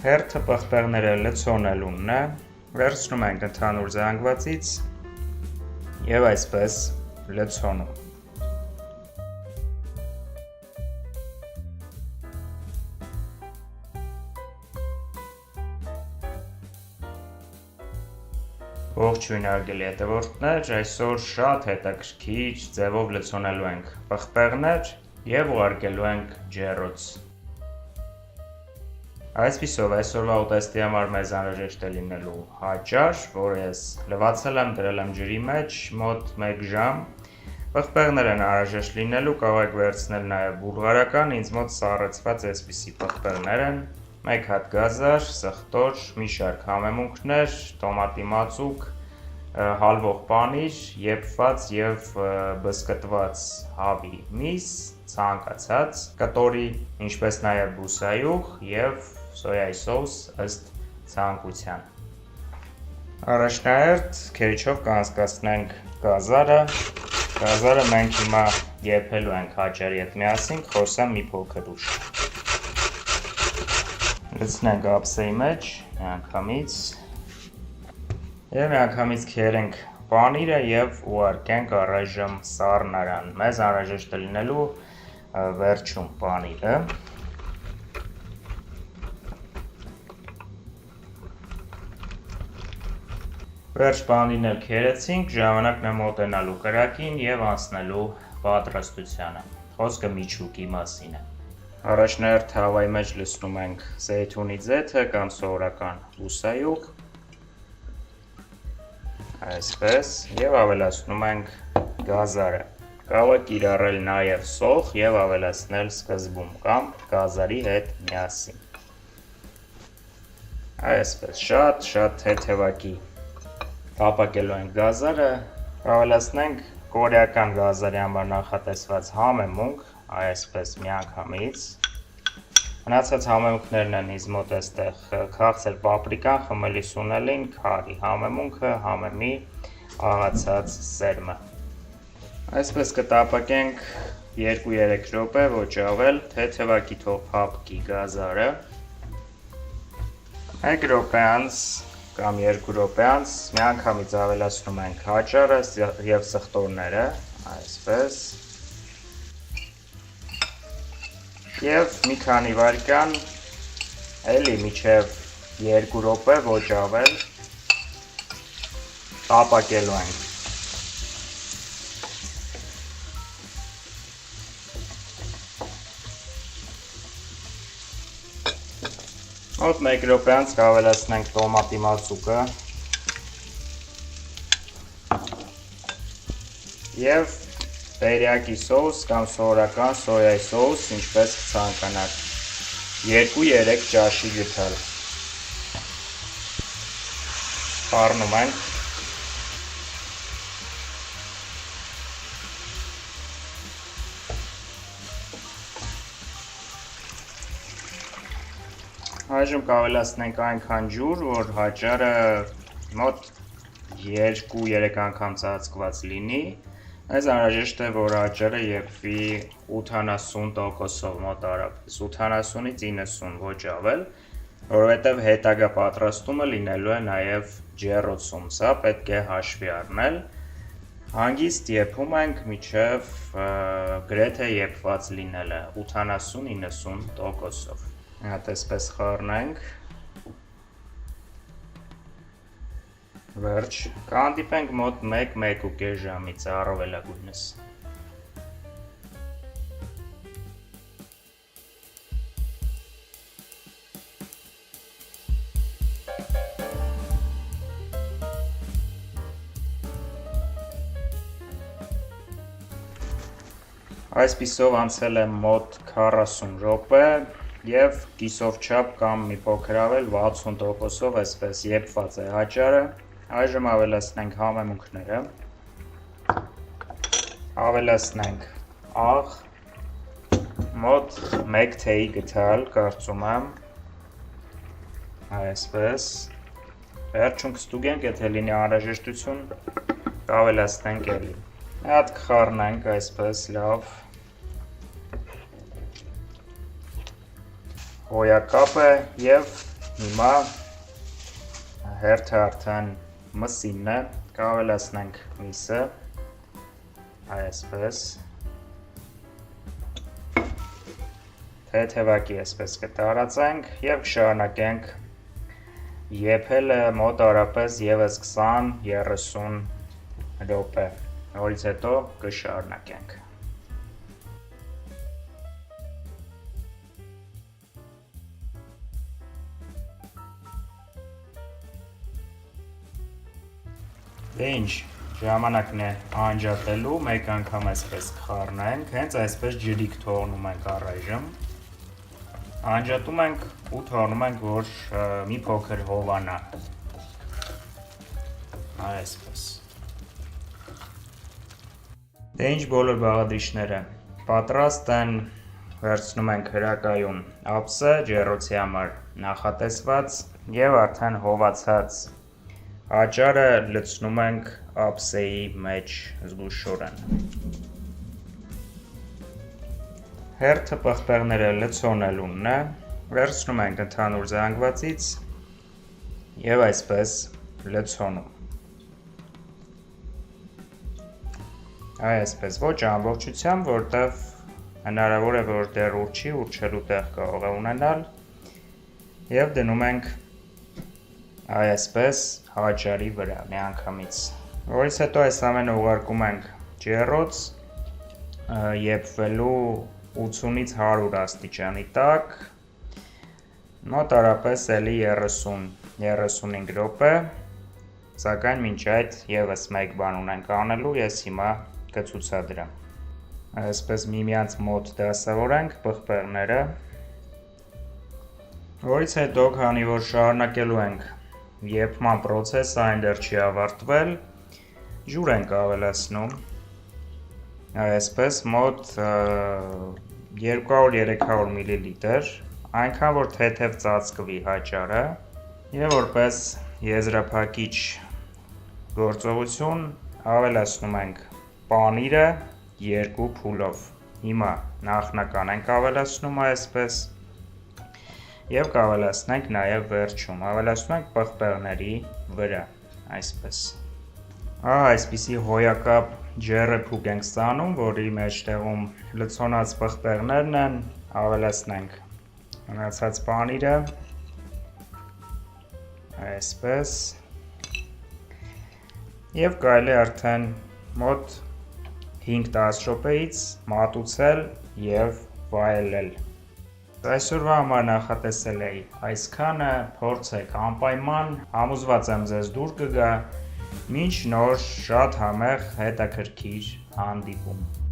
Հերթը պղպեղները լցոնելունն է, վերցնում ենք ընդհանուր զանգվածից և այսպես լցոնում։ Ողջույն հարգելի հետևորդներ, այսօր շատ հետաքրքիր ձևով լցոնելու ենք պղպեղներ և ուղարկելու ենք ջեռոց։ Այսպիսով այսօրվա ուտեստի համար մեզ անհրաժեշտ է լինելու հաճար, որը ես լվացել եմ, դրել եմ ջրի մեջ մոտ 1 ժամ։ Պղպեղներ են անհրաժեշտ լինելու, կարող եք վերցնել նաև բուլղարական, ինձ մոտ սառեցված այսպիսի պղպեղներ են, 1 հատ գազար, սխտոր, մի շարք համեմունքներ, տոմատի մածուկ, հալվող պանիր, եփված և բզկտված հավի միս, ցանկացած կտորի, ինչպես նաև բուսայուղ և սոյայի սոուս ըստ ցանկության։ Առաջնահերթ քերիչով կանցկացնենք գազարը։ Գազարը մենք հիմա եփելու ենք հաճարի հետ միասին, կխոսեմ մի փոքր ուշ։ Լցնենք ափսեի մեջ միանգամից և միանգամից քերենք պանիրը և ուղարկենք առայժմ սառնարան։ Մեզ անհրաժեշտ է լինելու վերջում պանիրը։ Վերջ պանիրն էլ քերեցինք, ժամանակն է մոտենալու կրակին և անցնելու պատրաստությանը։ Խոսքը միջուկի մասին է։ Առաջնահերթ հավայի մեջ լցնում ենք զեյթունի ձեթը կամ սովորական բուսայուղ, այսպես, և ավելացնում ենք գազարը։ Կարող եք կիրառել նաև սոխ և ավելացնել սկզբում կամ գազարի հետ միասին։ Այսպես, շատ թեթևակի տապակելու ենք գազարը, ավելացնենք կորեական գազարի համար նախատեսված համեմունք, այսպես միանգամից։ Մնացած համեմունքներն են ինձ մոտ այստեղ քաղցր պապրիկան, խմելի սունելին, քարի համեմունքը, համեմի աղացած սերմը։ Այսպես կտապակենք 2-3 րոպե, ոչ ավել, թեթևակի թող փափկի գազարը։ 1 րոպե անց կամ 2 րոպե անց միանգամից ավելացնում ենք հաճարը և սխտորները, այսպես, և մի քանի վայրկյան, էլի մինչև 2 րոպե, ոչ ավել, տապակելու ենք։ Մոտ 1 րոպե անց կավելացնենք տոմատի մածուկը և տերիակի սոուս կամ սովորական սոյայի սոուս, ինչպես ցանկանաք, 2-3 ճաշի գթալ։ Խառնում ենք։ Այժմ կավելացնենք այնքան ջուր, որ հաճարը մոտ 2-3 անգամ ծածկված լինի։ Մեզ անհրաժեշտ է, որ հաճարը եփվի 80%-ով մոտարապես, 80-ից 90, ոչ ավել, որովհետև հետագա պատրաստումը լինելու է նաև ջեռոցում, սա պետք է հաշվի առնել։ Հանգիստ եփում ենք մինչև գրեթե եփված լինելը 80-90%-ով։ Հատ այսպես խառնենք, վերջ, կհանդիպենք մոտ 1-1.5 ժամից առավելագույնս։ Այսպիսով անցել է մոտ 40 րոպե և կիսով չափ կամ մի փոքր ավել 60%-ով այսպես եփված է հաճարը։ Այժմ ավելացնենք համեմունքները, ավելացնենք աղ, մոտ 1 թեյի գթալ, կարծում եմ, այսպես, վերջում կստուգենք, եթե լինի անհրաժեշտություն, կավելացնենք էլի։ Մի հատ կխառնենք այսպես լավ, հոյակապ է և Հիմա հերթը արդեն մսինն է, կավելացնենք միսը, այսպես, թեթևակի այսպես կտարածենք և կշարունակենք եփելը մոտավորապես ևս 20-30 րոպե, որից հետո կշարունակենք։ Դե ինչ, ժամանակն է անջատելու, մեկ անգամ այսպես կխառնենք, հենց այսպես ջրիկ թողնում ենք առայժմ, անջատում ենք ու թողնում ենք, որ մի փոքր հովանա, այսպես։ Դե ինչ բոլոր բաղադրիչները պատրաստ են, վերցնում ենք հրակայուն ափսը, ջեռոցի համար նախատեսված և արդեն հովացած աճարը լցնում ենք ափսեի մեջ զգուշորեն։ Հերթը պղպեղները լցոնելունն է, վերցնում ենք ընդհանուր զանգվածից և այսպես լցոնում։ Այսպես, ոչ ամբողջությամբ, որտեղ հնարավոր է, որ դեռ ուռչի, ուռչելու տեղ կարող է ունենալ և դնում ենք այսպես հաճարի վրա միանգամից, որից հետո այս ամենը ուղարկում ենք ջեռոց եփվելու 80-ից 100 աստիճանի տակ, մոտավորապես էլի 30-35 րոպե, սակայն մինչ այդ ևս մեկ բան ունենք անելու, ես հիմա կցուցադրեմ։ Այսպես միմյանց մոտ դասավորենք պղպեղները, որից հետո, քանի որ շարունակելու ենք եփման պրոցեսը, այն դեռ չի ավարտվել, ջուր ենք ավելացնում, այսպես մոտ 200-300 մլ, այնքան որ թեթև ծածկվի հաճարը և որպես եզրափակիչ գործողություն ավելացնում ենք պանիրը 2 փուլով, հիմա նախնական ենք ավելացնում այսպես և կավելացնենք նաև վերջում, ավելացնում ենք պղպեղների վրա, այսպես։ Այսպիսի հոյակապ ջեռեփուկ ենք ստանում, որի մեջտեղում լցոնած պղպեղներն են, ավելացնենք մնացած պանիրը, այսպես, և կարելի է արդեն մոտ 5-10 րոպեից մատուցել և վայելել։ Այսօրվա համար նախատեսել էի այսքանը, փորձեք անպայման, համոզված եմ ձեզ դուր կգա, մինչ նոր շատ համեղ հետաքրքիր հանդիպում։